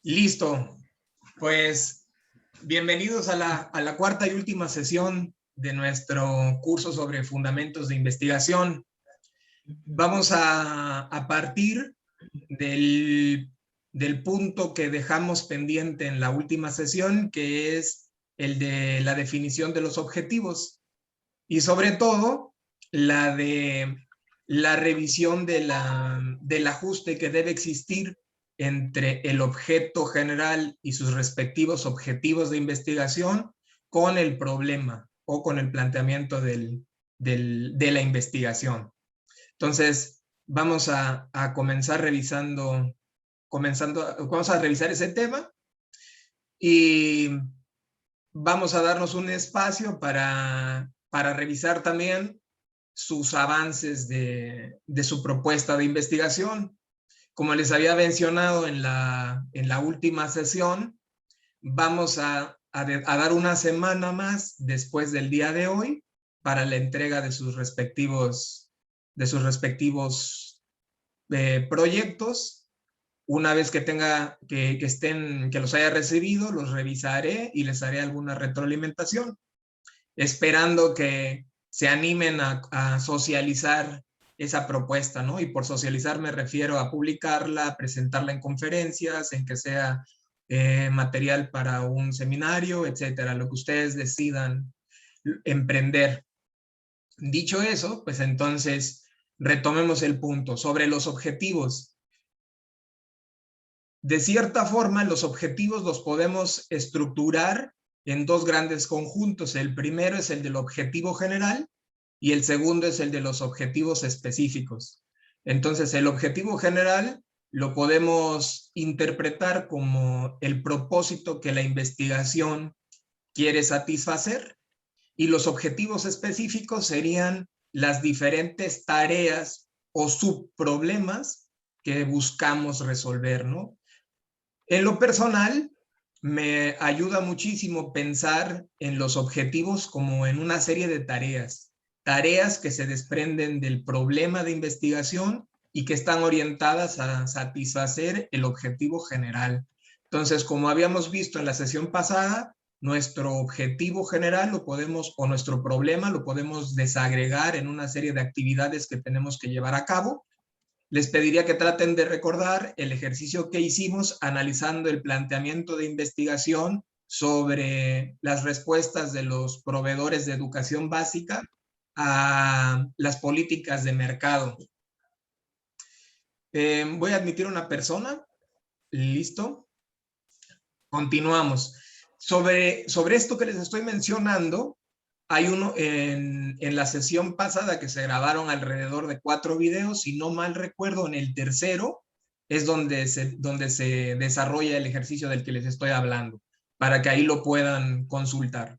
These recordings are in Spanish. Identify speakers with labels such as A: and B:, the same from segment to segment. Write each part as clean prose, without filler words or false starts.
A: Listo, pues bienvenidos a la cuarta y última sesión de nuestro curso sobre fundamentos de investigación. Vamos a partir del punto que dejamos pendiente en la última sesión, que es el de la definición de los objetivos y sobre todo la de la revisión del ajuste que debe existir entre el objeto general y sus respectivos objetivos de investigación con el problema o con el planteamiento de la investigación. Entonces, vamos a comenzar vamos a revisar ese tema y vamos a darnos un espacio para revisar también sus avances de su propuesta de investigación. Como les había mencionado en la última sesión, vamos a dar una semana más después del día de hoy para la entrega de sus respectivos proyectos. Una vez que los haya recibido, los revisaré y les haré alguna retroalimentación, esperando que se animen a socializar esa propuesta, ¿no? Y por socializar me refiero a publicarla, presentarla en conferencias, en que sea material para un seminario, etcétera, lo que ustedes decidan emprender. Dicho eso, pues entonces retomemos el punto sobre los objetivos. De cierta forma, los objetivos los podemos estructurar en dos grandes conjuntos. El primero es el del objetivo general y el segundo es el de los objetivos específicos. Entonces, el objetivo general lo podemos interpretar como el propósito que la investigación quiere satisfacer, y los objetivos específicos serían las diferentes tareas o subproblemas que buscamos resolver, ¿no? En lo personal, me ayuda muchísimo pensar en los objetivos como en una serie de tareas que se desprenden del problema de investigación y que están orientadas a satisfacer el objetivo general. Entonces, como habíamos visto en la sesión pasada, nuestro objetivo general o nuestro problema lo podemos desagregar en una serie de actividades que tenemos que llevar a cabo. Les pediría que traten de recordar el ejercicio que hicimos analizando el planteamiento de investigación sobre las respuestas de los proveedores de educación básica a las políticas de mercado. Voy a admitir una persona. Listo. Continuamos. Sobre esto que les estoy mencionando, hay uno en la sesión pasada que se grabaron alrededor de 4 videos, si no mal recuerdo, en el tercero es donde se desarrolla el ejercicio del que les estoy hablando, para que ahí lo puedan consultar.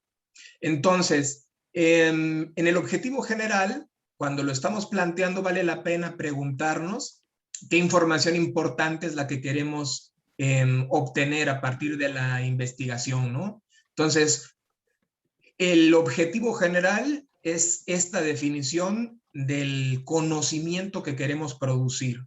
A: Entonces, en el objetivo general, cuando lo estamos planteando, vale la pena preguntarnos qué información importante es la que queremos obtener a partir de la investigación, ¿no? Entonces, el objetivo general es esta definición del conocimiento que queremos producir.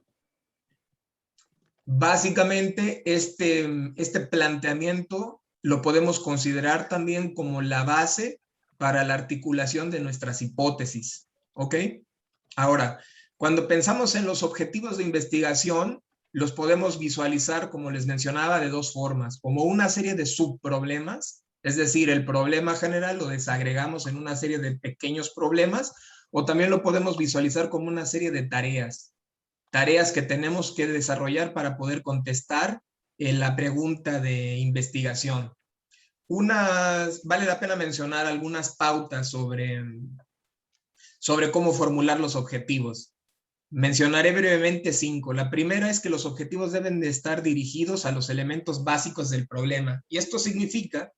A: Básicamente, este planteamiento lo podemos considerar también como la base para la articulación de nuestras hipótesis, ¿ok? Ahora, cuando pensamos en los objetivos de investigación, los podemos visualizar, como les mencionaba, de dos formas, como una serie de subproblemas, es decir, el problema general lo desagregamos en una serie de pequeños problemas, o también lo podemos visualizar como una serie de tareas que tenemos que desarrollar para poder contestar la pregunta de investigación. Vale la pena mencionar algunas pautas sobre cómo formular los objetivos. Mencionaré brevemente 5. La primera es que los objetivos deben de estar dirigidos a los elementos básicos del problema. Y esto significa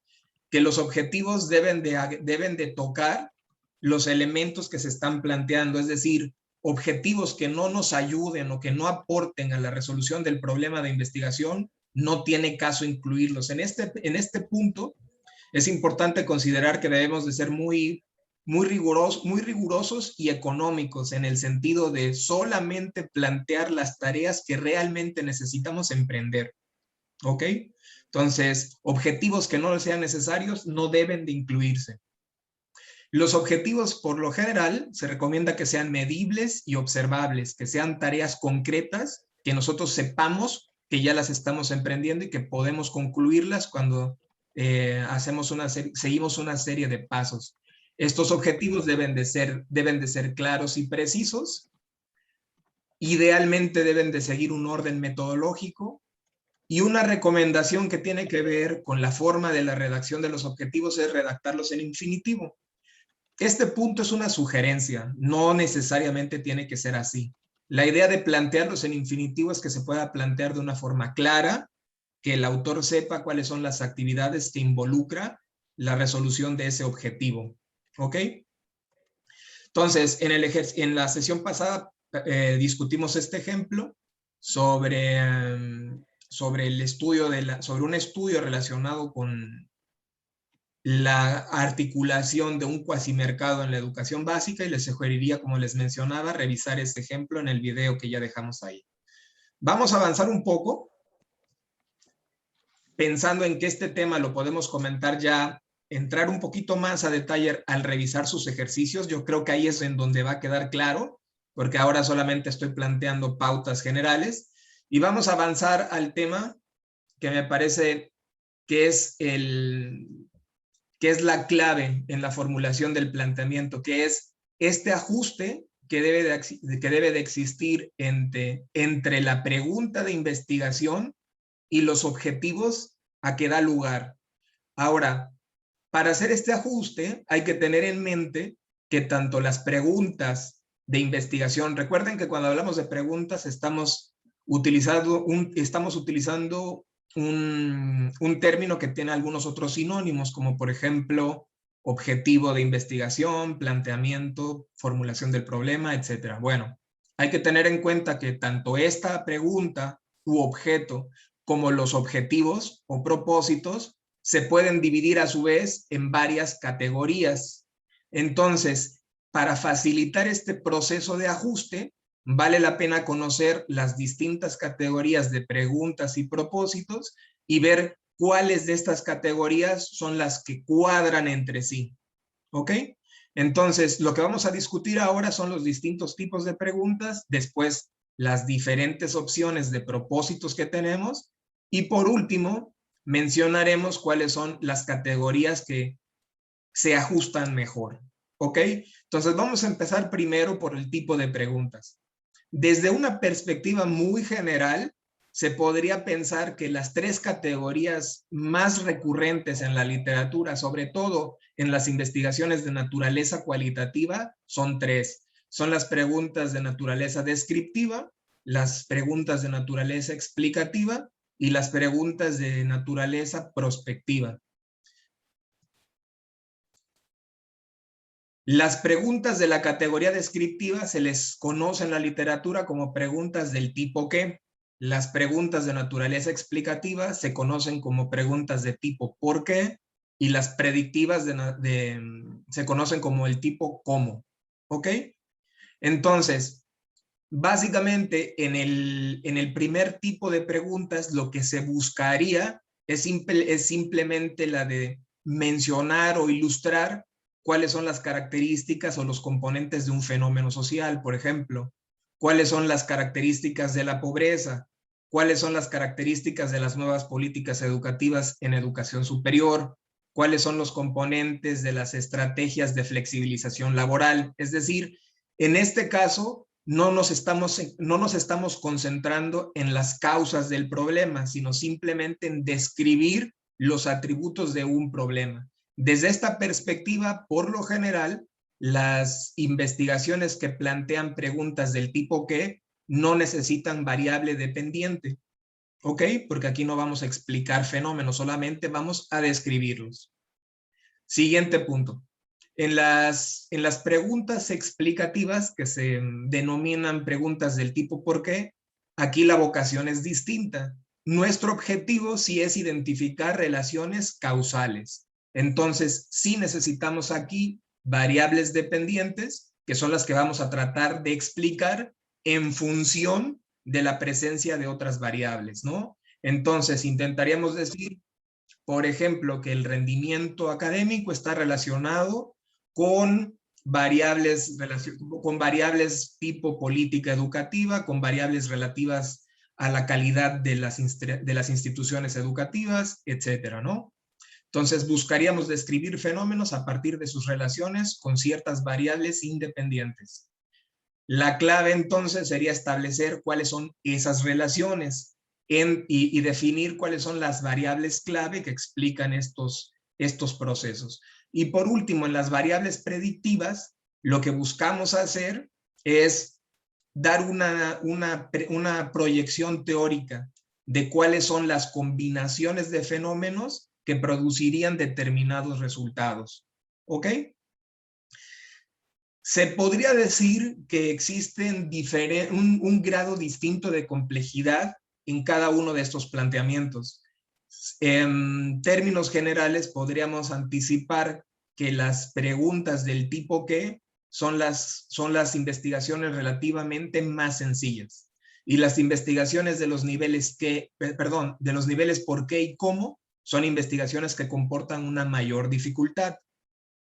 A: que los objetivos deben de tocar los elementos que se están planteando, es decir, objetivos que no nos ayuden o que no aporten a la resolución del problema de investigación, no tiene caso incluirlos. En este punto es importante considerar que debemos de ser muy muy rigurosos y económicos en el sentido de solamente plantear las tareas que realmente necesitamos emprender. ¿Ok? Entonces, objetivos que no sean necesarios no deben de incluirse. Los objetivos, por lo general, se recomienda que sean medibles y observables, que sean tareas concretas, que nosotros sepamos que ya las estamos emprendiendo y que podemos concluirlas cuando seguimos una serie de pasos. Estos objetivos deben de ser claros y precisos. Idealmente deben de seguir un orden metodológico. Y una recomendación que tiene que ver con la forma de la redacción de los objetivos es redactarlos en infinitivo. Este punto es una sugerencia, no necesariamente tiene que ser así. La idea de plantearlos en infinitivo es que se pueda plantear de una forma clara, que el autor sepa cuáles son las actividades que involucra la resolución de ese objetivo. ¿Ok? Entonces, en la sesión pasada discutimos este ejemplo sobre sobre un estudio relacionado con la articulación de un cuasimercado en la educación básica, y les sugeriría, como les mencionaba, revisar este ejemplo en el video que ya dejamos ahí. Vamos a avanzar un poco, pensando en que este tema lo podemos comentar ya, entrar un poquito más a detalle al revisar sus ejercicios. Yo creo que ahí es en donde va a quedar claro, porque ahora solamente estoy planteando pautas generales, y vamos a avanzar al tema que me parece que es la clave en la formulación del planteamiento, que es este ajuste que debe de existir entre la pregunta de investigación y los objetivos a que da lugar. Ahora, para hacer este ajuste hay que tener en mente que tanto las preguntas de investigación, recuerden que cuando hablamos de preguntas estamos utilizando un término que tiene algunos otros sinónimos, como por ejemplo objetivo de investigación, planteamiento, formulación del problema, etc. Bueno, hay que tener en cuenta que tanto esta pregunta u objeto como los objetivos o propósitos se pueden dividir a su vez en varias categorías. Entonces, para facilitar este proceso de ajuste, vale la pena conocer las distintas categorías de preguntas y propósitos y ver cuáles de estas categorías son las que cuadran entre sí. ¿Ok? Entonces, lo que vamos a discutir ahora son los distintos tipos de preguntas, después las diferentes opciones de propósitos que tenemos, y por último, mencionaremos cuáles son las categorías que se ajustan mejor. ¿Ok? Entonces, vamos a empezar primero por el tipo de preguntas. Desde una perspectiva muy general, se podría pensar que las tres categorías más recurrentes en la literatura, sobre todo en las investigaciones de naturaleza cualitativa, son tres. Son las preguntas de naturaleza descriptiva, las preguntas de naturaleza explicativa y las preguntas de naturaleza prospectiva. Las preguntas de la categoría descriptiva se les conoce en la literatura como preguntas del tipo ¿qué? Las preguntas de naturaleza explicativa se conocen como preguntas de tipo ¿por qué? Y las predictivas se conocen como el tipo ¿cómo? ¿Ok? Entonces, básicamente en el primer tipo de preguntas lo que se buscaría es simplemente la de mencionar o ilustrar cuáles son las características o los componentes de un fenómeno social, por ejemplo. Cuáles son las características de la pobreza, cuáles son las características de las nuevas políticas educativas en educación superior, cuáles son los componentes de las estrategias de flexibilización laboral. Es decir, en este caso, no nos estamos concentrando en las causas del problema, sino simplemente en describir los atributos de un problema. Desde esta perspectiva, por lo general, las investigaciones que plantean preguntas del tipo ¿qué? No necesitan variable dependiente, ¿ok? Porque aquí no vamos a explicar fenómenos, solamente vamos a describirlos. Siguiente punto. En las preguntas explicativas, que se denominan preguntas del tipo ¿por qué?, aquí la vocación es distinta. Nuestro objetivo sí es identificar relaciones causales. Entonces, sí necesitamos aquí variables dependientes, que son las que vamos a tratar de explicar en función de la presencia de otras variables, ¿no? Entonces, intentaríamos decir, por ejemplo, que el rendimiento académico está relacionado con variables tipo política educativa, con variables relativas a la calidad de las instituciones educativas, etcétera, ¿no? Entonces, buscaríamos describir fenómenos a partir de sus relaciones con ciertas variables independientes. La clave, entonces, sería establecer cuáles son esas relaciones y definir cuáles son las variables clave que explican estos procesos. Y por último, en las variables predictivas, lo que buscamos hacer es dar una proyección teórica de cuáles son las combinaciones de fenómenos que producirían determinados resultados. ¿Ok? Se podría decir que existen un grado distinto de complejidad en cada uno de estos planteamientos. En términos generales, podríamos anticipar que las preguntas del tipo ¿qué? Son las investigaciones relativamente más sencillas. Y las investigaciones de los niveles de los niveles por qué y cómo, son investigaciones que comportan una mayor dificultad,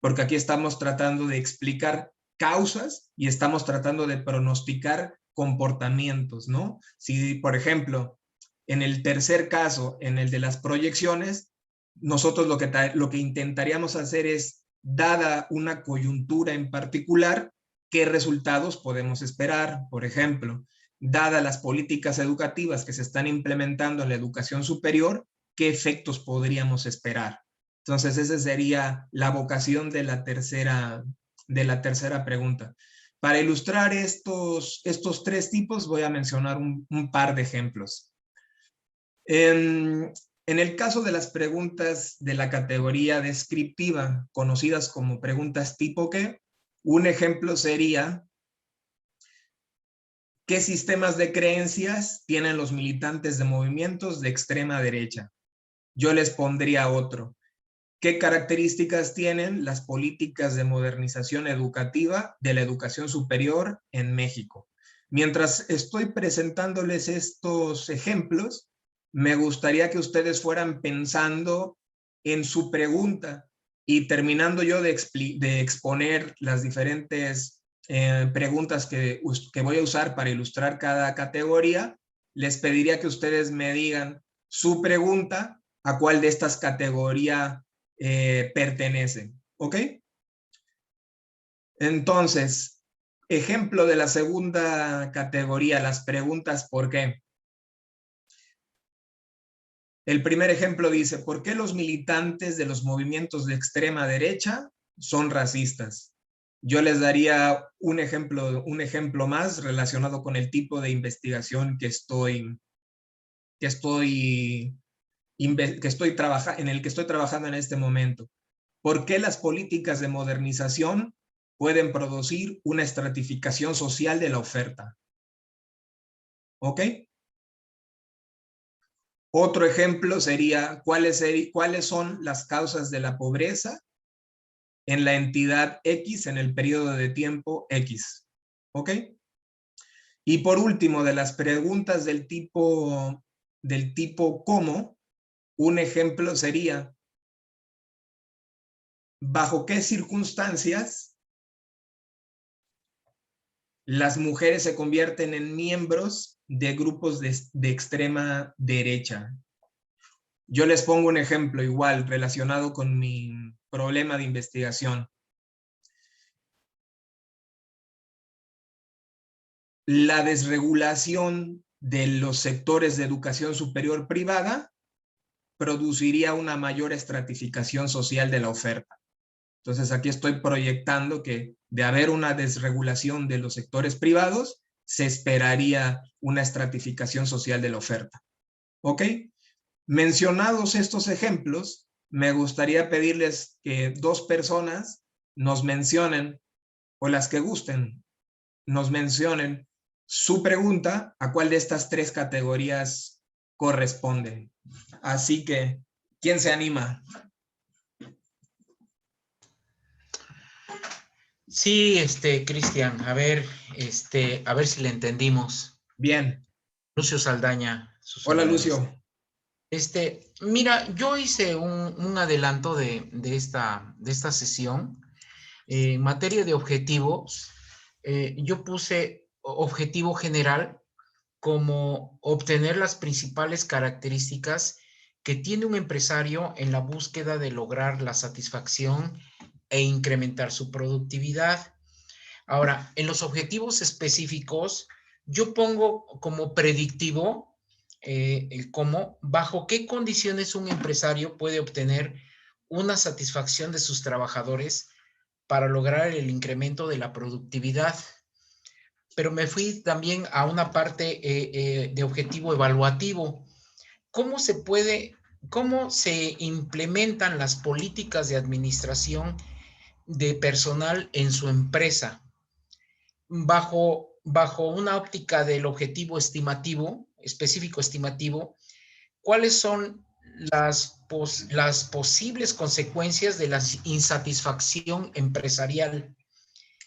A: porque aquí estamos tratando de explicar causas y estamos tratando de pronosticar comportamientos, ¿no? Si, por ejemplo, en el tercer caso, en el de las proyecciones, nosotros lo que intentaríamos hacer es, dada una coyuntura en particular, ¿qué resultados podemos esperar? Por ejemplo, dadas las políticas educativas que se están implementando en la educación superior, ¿qué efectos podríamos esperar? Entonces, esa sería la vocación de la tercera pregunta. Para ilustrar estos tres tipos, voy a mencionar un par de ejemplos. En el caso de las preguntas de la categoría descriptiva, conocidas como preguntas tipo ¿qué? Un ejemplo sería, ¿qué sistemas de creencias tienen los militantes de movimientos de extrema derecha? Yo les pondría otro. ¿Qué características tienen las políticas de modernización educativa de la educación superior en México? Mientras estoy presentándoles estos ejemplos, me gustaría que ustedes fueran pensando en su pregunta y terminando yo de exponer las diferentes preguntas que voy a usar para ilustrar cada categoría, les pediría que ustedes me digan su pregunta, a cuál de estas categorías pertenecen. ¿Ok? Entonces, ejemplo de la segunda categoría, las preguntas ¿por qué? El primer ejemplo dice, ¿por qué los militantes de los movimientos de extrema derecha son racistas? Yo les daría un ejemplo más relacionado con el tipo de investigación en el que estoy trabajando en este momento. ¿Por qué las políticas de modernización pueden producir una estratificación social de la oferta? ¿Ok? Otro ejemplo sería, ¿cuáles son las causas de la pobreza en la entidad X en el periodo de tiempo X? ¿Ok? Y por último, de las preguntas del tipo ¿cómo? Un ejemplo sería, ¿bajo qué circunstancias las mujeres se convierten en miembros de grupos de extrema derecha? Yo les pongo un ejemplo igual relacionado con mi problema de investigación. La desregulación de los sectores de educación superior privada produciría una mayor estratificación social de la oferta. Entonces aquí estoy proyectando que de haber una desregulación de los sectores privados, se esperaría una estratificación social de la oferta. ¿Ok? Mencionados estos ejemplos, me gustaría pedirles que dos personas nos mencionen, o las que gusten, nos mencionen su pregunta a cuál de estas tres categorías corresponde. Así que, ¿quién se anima?
B: Sí, Cristian, a ver si le entendimos.
A: Bien.
B: Lucio Saldaña, sus
A: Hola,
B: órdenes.
A: Lucio.
B: Mira, yo hice un adelanto de esta sesión. En materia de objetivos, yo puse objetivo general como obtener las principales características que tiene un empresario en la búsqueda de lograr la satisfacción e incrementar su productividad. Ahora, en los objetivos específicos, yo pongo como predictivo el cómo, bajo qué condiciones un empresario puede obtener una satisfacción de sus trabajadores para lograr el incremento de la productividad. Pero me fui también a una parte de objetivo evaluativo. ¿Cómo se puede, cómo se implementan las políticas de administración de personal en su empresa? Bajo una óptica del objetivo estimativo, específico estimativo, ¿cuáles son las posibles consecuencias de la insatisfacción empresarial?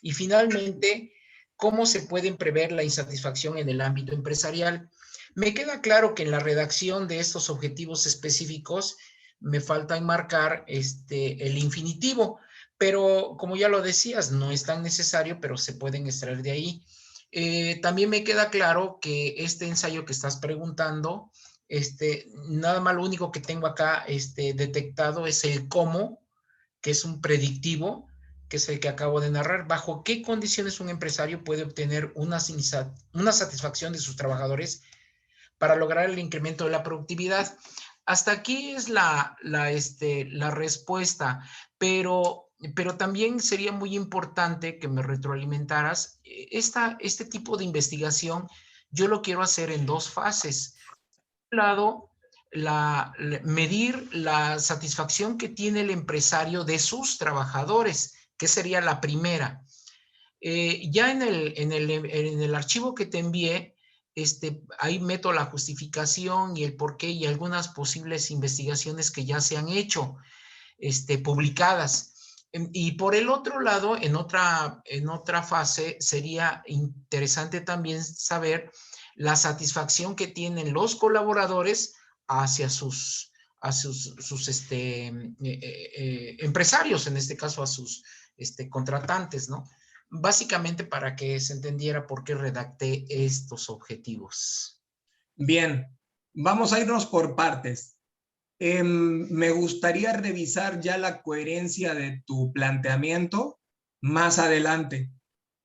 B: Y finalmente, ¿cómo se puede prever la insatisfacción en el ámbito empresarial? Me queda claro que en la redacción de estos objetivos específicos me falta enmarcar el infinitivo, pero como ya lo decías, no es tan necesario, pero se pueden extraer de ahí. También me queda claro que este ensayo que estás preguntando, nada más lo único que tengo acá detectado es el cómo, que es un predictivo, que es el que acabo de narrar. ¿Bajo qué condiciones un empresario puede obtener una satisfacción de sus trabajadores para lograr el incremento de la productividad? Hasta aquí es la respuesta, pero también sería muy importante que me retroalimentaras. Este tipo de investigación yo lo quiero hacer en dos fases. Por un lado, medir la satisfacción que tiene el empresario de sus trabajadores, que sería la primera. Ya en el archivo que te envié, ahí meto la justificación y el porqué y algunas posibles investigaciones que ya se han hecho, publicadas. Y por el otro lado, en otra fase, sería interesante también saber la satisfacción que tienen los colaboradores hacia sus empresarios, en este caso a sus contratantes, ¿no? Básicamente para que se entendiera por qué redacté estos objetivos.
A: Bien, vamos a irnos por partes. Me gustaría revisar ya la coherencia de tu planteamiento más adelante.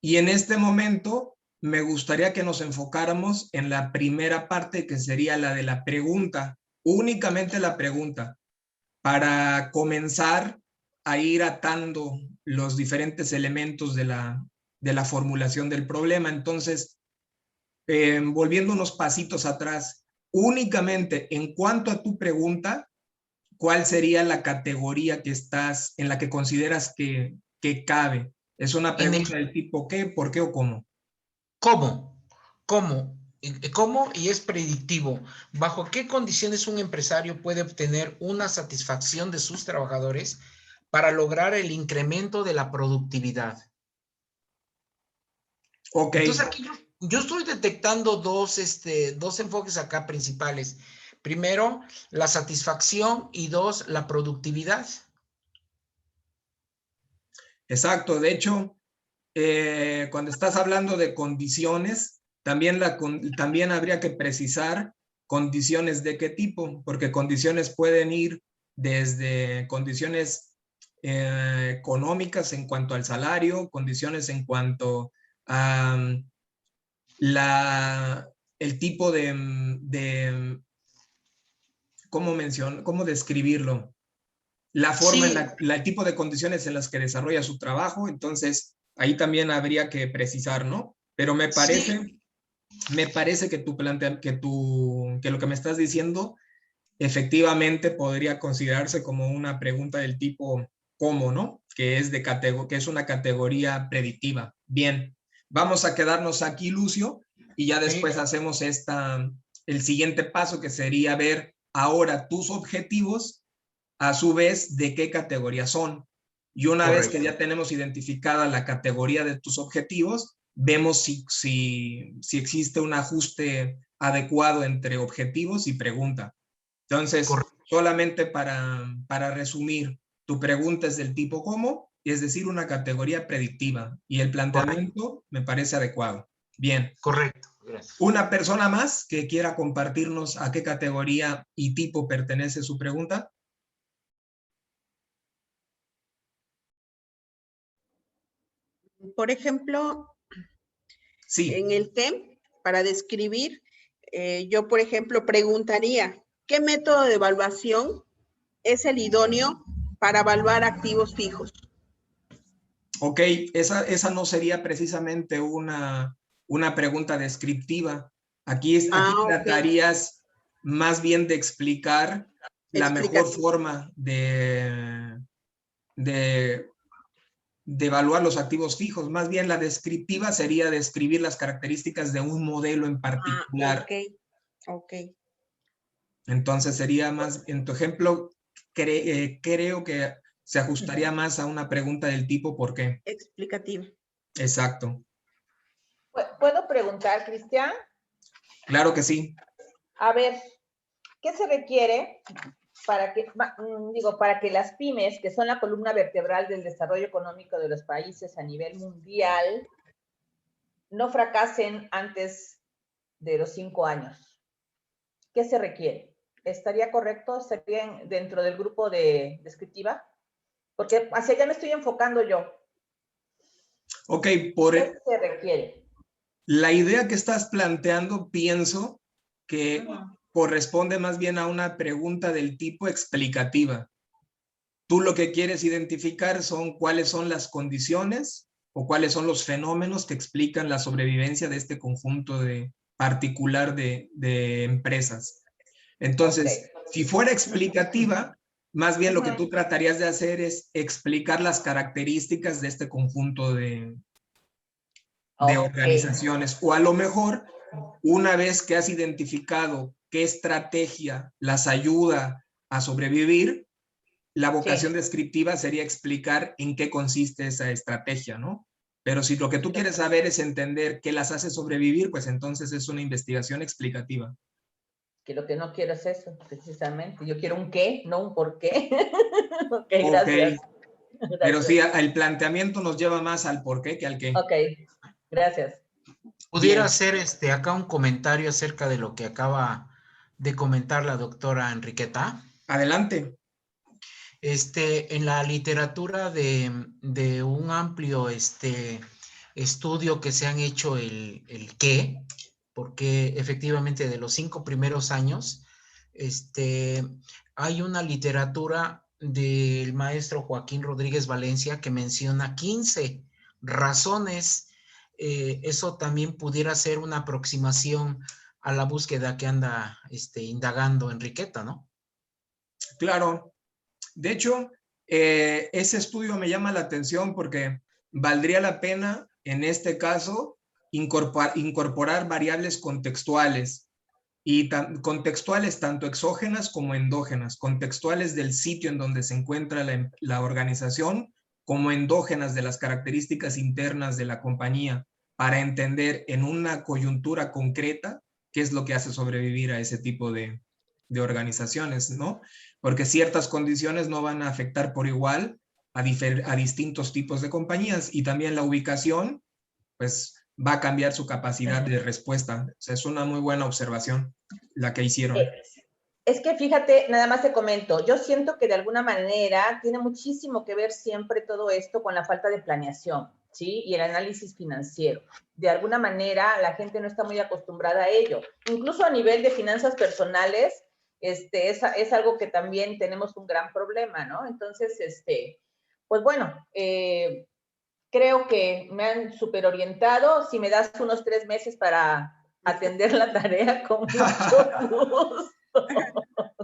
A: Y en este momento me gustaría que nos enfocáramos en la primera parte, que sería la de la pregunta, únicamente la pregunta, para comenzar a ir atando los diferentes elementos de la formulación del problema. Entonces, volviendo unos pasitos atrás, únicamente en cuanto a tu pregunta, ¿cuál sería la categoría en la que consideras que cabe? ¿Es una
B: En
A: pregunta
B: el
A: del tipo qué, por qué o cómo?
B: cómo, cómo y es predictivo. ¿Bajo qué condiciones un empresario puede obtener una satisfacción de sus trabajadores para lograr el incremento de la productividad?
A: Ok,
B: Entonces aquí yo estoy detectando dos enfoques acá principales. Primero, la satisfacción y dos, la productividad.
A: exacto. De hecho, cuando estás hablando de condiciones, también habría que precisar condiciones de qué tipo, porque condiciones pueden ir desde condiciones económicas en cuanto al salario, condiciones en cuanto a el tipo ¿cómo describirlo? La forma
B: Sí,
A: el tipo de condiciones en las que desarrolla su trabajo, entonces ahí también habría que precisar, ¿no? Pero
B: sí,
A: me parece que que lo que me estás diciendo efectivamente podría considerarse como una pregunta del tipo ¿cómo, no? Que es una categoría predictiva. Bien, vamos a quedarnos aquí, Lucio, y ya
B: sí.
A: después hacemos el siguiente paso, que sería ver ahora tus objetivos, a su vez, de qué categoría son. Y una vez que
B: Correcto.
A: ya tenemos identificada la categoría de tus objetivos, vemos si existe un ajuste adecuado entre objetivos y pregunta. Entonces,
B: Correcto.
A: solamente para resumir, tu pregunta es del tipo ¿cómo? Es decir, una categoría predictiva. Y el planteamiento me parece adecuado. Bien.
B: Correcto. Gracias.
A: ¿Una persona más que quiera compartirnos a qué categoría y tipo pertenece su pregunta?
C: Por ejemplo,
A: Sí.
C: en el TEM, para describir, yo, por ejemplo, preguntaría, ¿qué método de evaluación es el idóneo para evaluar activos fijos?
A: Ok, esa no sería precisamente una pregunta descriptiva. Aquí
C: Ok,
A: tratarías más bien de explicar la mejor
C: explicativo.
A: forma de evaluar los activos fijos. Más bien la descriptiva sería describir las características de un modelo en particular.
C: Ok.
A: Entonces sería más, en tu ejemplo, creo que se ajustaría más a una pregunta del tipo ¿por qué?
C: Explicativa.
A: Exacto.
D: ¿Puedo preguntar, Cristian?
A: Claro que sí.
D: A ver, ¿qué se requiere para que las pymes, que son la columna vertebral del desarrollo económico de los países a nivel mundial, no fracasen antes de los 5 años? ¿Qué se requiere? ¿Estaría correcto? ¿Estaría dentro del grupo de descriptiva? Porque hacia allá me estoy enfocando yo.
A: Ok,
D: ¿Qué se requiere?
A: la idea que estás planteando, pienso que corresponde más bien a una pregunta del tipo explicativa. Tú lo que quieres identificar son cuáles son las condiciones o cuáles son los fenómenos que explican la sobrevivencia de este conjunto particular de empresas. Entonces, si fuera explicativa, más bien lo que tú tratarías de hacer es explicar las características de este conjunto de organizaciones. O a lo mejor, una vez que has identificado qué estrategia las ayuda a sobrevivir, la vocación descriptiva sería explicar en qué consiste esa estrategia, ¿no? Pero si lo que tú quieres saber es entender qué las hace sobrevivir, pues entonces es una investigación explicativa.
D: Que lo que no quiero es eso, precisamente. Yo quiero un qué, no un por qué. Ok,
A: Ok,
D: gracias.
A: pero sí, el planteamiento nos lleva más al por qué que al qué.
D: Ok, gracias.
B: Pudiera
A: Bien.
B: hacer acá un comentario acerca de lo que acaba de comentar la doctora Enriqueta.
A: Adelante.
B: En la literatura de un amplio estudio que se han hecho el qué, porque efectivamente de los 5 primeros años, hay una literatura del maestro Joaquín Rodríguez Valencia que menciona 15 razones. Eso también pudiera ser una aproximación a la búsqueda que anda indagando Enriqueta, ¿no?
A: Claro. De hecho, ese estudio me llama la atención porque valdría la pena, en este caso, incorporar variables contextuales y contextuales tanto exógenas como endógenas, contextuales del sitio en donde se encuentra la organización, como endógenas de las características internas de la compañía, para entender en una coyuntura concreta qué es lo que hace sobrevivir a ese tipo de organizaciones, ¿no? Porque ciertas condiciones no van a afectar por igual a distintos tipos de compañías, y también la ubicación, pues va a cambiar su capacidad de respuesta. O sea, es una muy buena observación la que hicieron.
D: Es que fíjate, nada más te comento, yo siento que de alguna manera tiene muchísimo que ver siempre todo esto con la falta de planeación, ¿sí? Y el análisis financiero. De alguna manera la gente no está muy acostumbrada a ello. Incluso a nivel de finanzas personales, es algo que también tenemos un gran problema, ¿no? Entonces, pues bueno, creo que me han súper orientado. Si me das unos 3 meses para atender la tarea, con mucho gusto.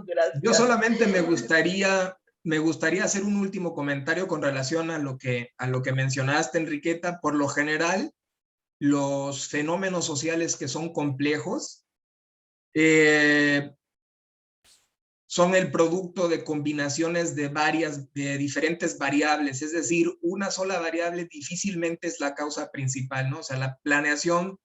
D: Gracias.
A: Yo solamente me gustaría hacer un último comentario con relación a lo que mencionaste, Enriqueta. Por lo general, los fenómenos sociales que son complejos son el producto de combinaciones de diferentes variables, es decir, una sola variable difícilmente es la causa principal, ¿no? O sea, la planeación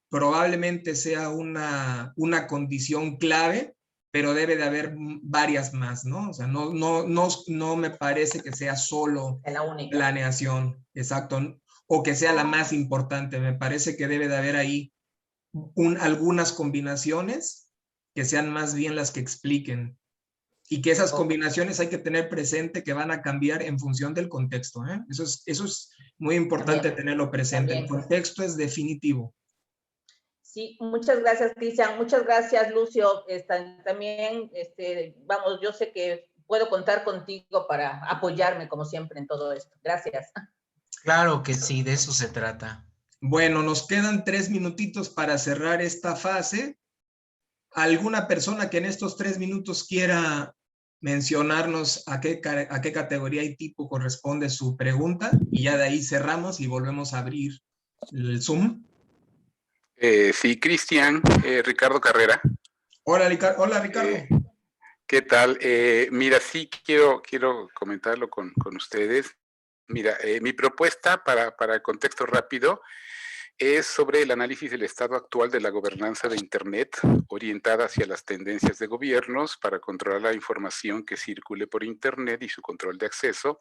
A: probablemente sea una condición clave, pero debe de haber varias más, ¿no? O sea, no me parece que sea solo
D: la única
A: planeación, exacto, o que sea la más importante. Me parece que debe de haber ahí algunas combinaciones que sean más bien las que expliquen. Y que esas combinaciones hay que tener presente que van a cambiar en función del contexto, ¿eh? Eso es muy importante tenerlo presente. El contexto es definitivo.
D: Sí, muchas gracias, Cristian. Muchas gracias, Lucio. También, vamos, yo sé que puedo contar contigo para apoyarme, como siempre, en todo esto. Gracias.
B: Claro que sí, de eso se trata.
A: Bueno, nos quedan 3 minutitos para cerrar esta fase. ¿Alguna persona que en estos 3 minutos quiera mencionarnos a qué categoría y tipo corresponde su pregunta? Y ya de ahí cerramos y volvemos a abrir el Zoom.
E: Sí, Cristian, Ricardo Carrera.
A: Hola, Ricardo.
E: ¿Qué tal? Mira, sí quiero comentarlo con ustedes. Mira, mi propuesta para el contexto rápido es sobre el análisis del estado actual de la gobernanza de Internet, orientada hacia las tendencias de gobiernos para controlar la información que circule por Internet y su control de acceso,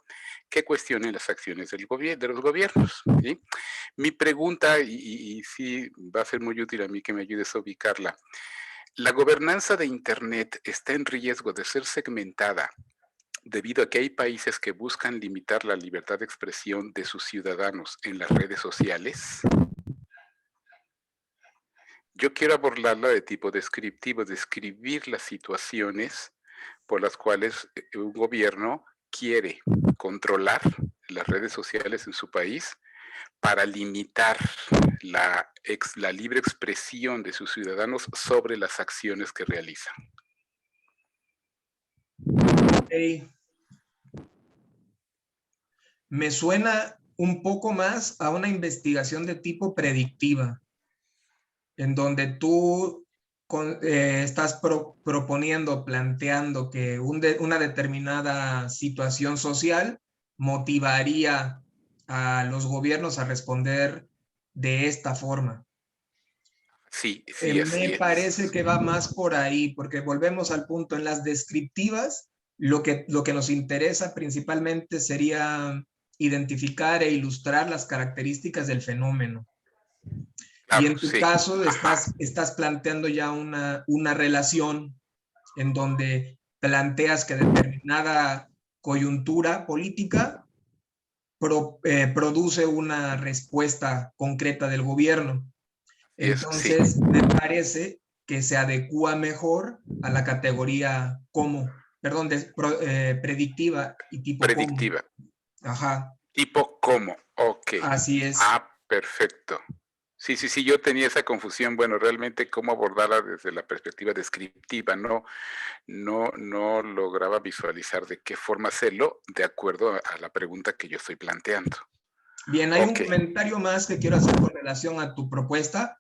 E: que cuestione las acciones de los gobiernos, ¿sí? Mi pregunta, y sí va a ser muy útil a mí que me ayudes a ubicarla, ¿la gobernanza de Internet está en riesgo de ser segmentada debido a que hay países que buscan limitar la libertad de expresión de sus ciudadanos en las redes sociales? Yo quiero abordarla de tipo descriptivo, describir las situaciones por las cuales un gobierno quiere controlar las redes sociales en su país para limitar la libre expresión de sus ciudadanos sobre las acciones que realizan.
A: Okay. Me suena un poco más a una investigación de tipo predictiva, en donde tú estás proponiendo, planteando que una determinada situación social motivaría a los gobiernos a responder de esta forma.
E: Sí, sí,
A: Me parece que va más por ahí, porque volvemos al punto, en las descriptivas, lo que nos interesa principalmente sería identificar e ilustrar las características del fenómeno.
E: Claro,
A: y en tu caso estás planteando ya una relación en donde planteas que determinada coyuntura política produce una respuesta concreta del gobierno. Entonces,
E: sí,
A: me parece que se adecúa mejor a la categoría predictiva y tipo
E: predictiva.
A: cómo. Ajá.
E: Tipo cómo, ok.
A: Así es.
E: Perfecto. Sí, yo tenía esa confusión, bueno, realmente cómo abordarla desde la perspectiva descriptiva, no lograba visualizar de qué forma hacerlo de acuerdo a la pregunta que yo estoy planteando.
A: Bien, hay un comentario más que quiero hacer con relación a tu propuesta,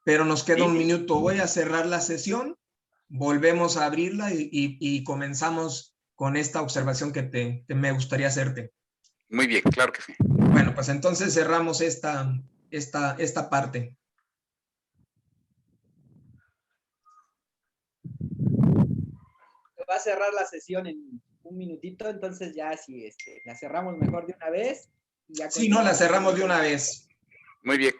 A: pero nos queda un minuto. Voy a cerrar la sesión, volvemos a abrirla y comenzamos con esta observación que me gustaría hacerte.
E: Muy bien, claro que sí.
A: Bueno, pues entonces cerramos esta parte.
F: Va a cerrar la sesión en un minutito, entonces ya si la cerramos mejor de una vez. Y ya
A: sí, no, la cerramos de una vez.
E: Muy bien.